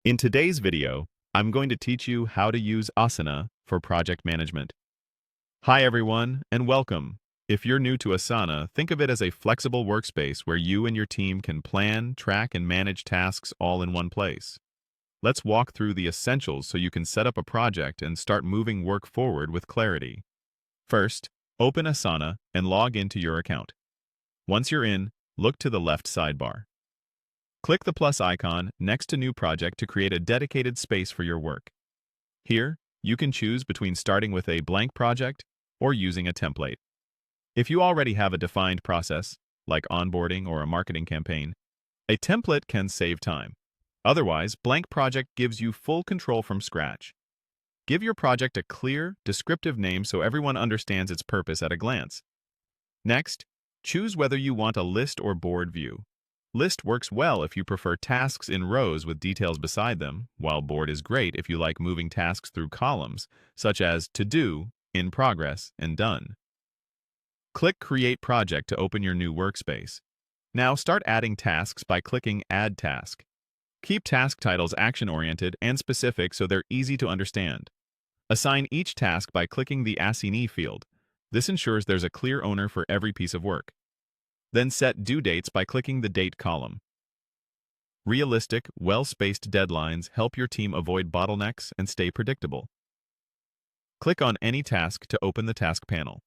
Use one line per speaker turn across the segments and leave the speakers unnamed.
In today's video, I'm going to teach you how to use Asana for project management. Hi everyone, and welcome. If you're new to Asana, think of it as a flexible workspace where you and your team can plan, track, and manage tasks all in one place. Let's walk through the essentials so you can set up a project and start moving work forward with clarity. First, open Asana and log into your account. Once you're in, look to the left sidebar. Click the plus icon next to New Project to create a dedicated space for your work. Here, you can choose between starting with a blank project or using a template. If you already have a defined process, like onboarding or a marketing campaign, a template can save time. Otherwise, blank project gives you full control from scratch. Give your project a clear, descriptive name so everyone understands its purpose at a glance. Next, choose whether you want a list or board view. List works well if you prefer tasks in rows with details beside them, while board is great if you like moving tasks through columns, such as to do, in progress, and done. Click Create Project to open your new workspace. Now start adding tasks by clicking Add Task. Keep task titles action-oriented and specific so they're easy to understand. Assign each task by clicking the Assignee field. This ensures there's a clear owner for every piece of work. Then set due dates by clicking the Date column. Realistic, well-spaced deadlines help your team avoid bottlenecks and stay predictable. Click on any task to open the task panel.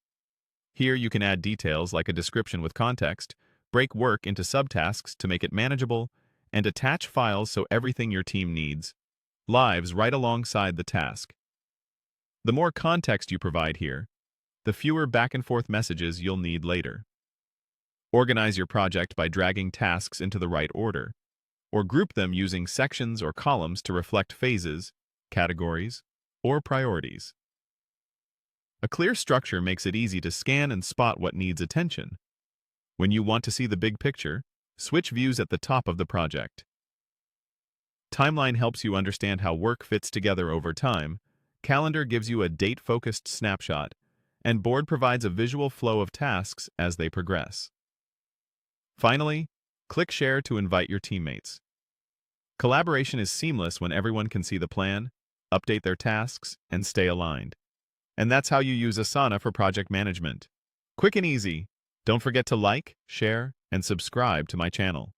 Here you can add details like a description with context, break work into subtasks to make it manageable, and attach files so everything your team needs lives right alongside the task. The more context you provide here, the fewer back-and-forth messages you'll need later. Organize your project by dragging tasks into the right order, or group them using sections or columns to reflect phases, categories, or priorities. A clear structure makes it easy to scan and spot what needs attention. When you want to see the big picture, switch views at the top of the project. Timeline helps you understand how work fits together over time, Calendar gives you a date-focused snapshot, and Board provides a visual flow of tasks as they progress. Finally, click Share to invite your teammates. Collaboration is seamless when everyone can see the plan, update their tasks, and stay aligned. And that's how you use Asana for project management. Quick and easy. Don't forget to like, share, and subscribe to my channel.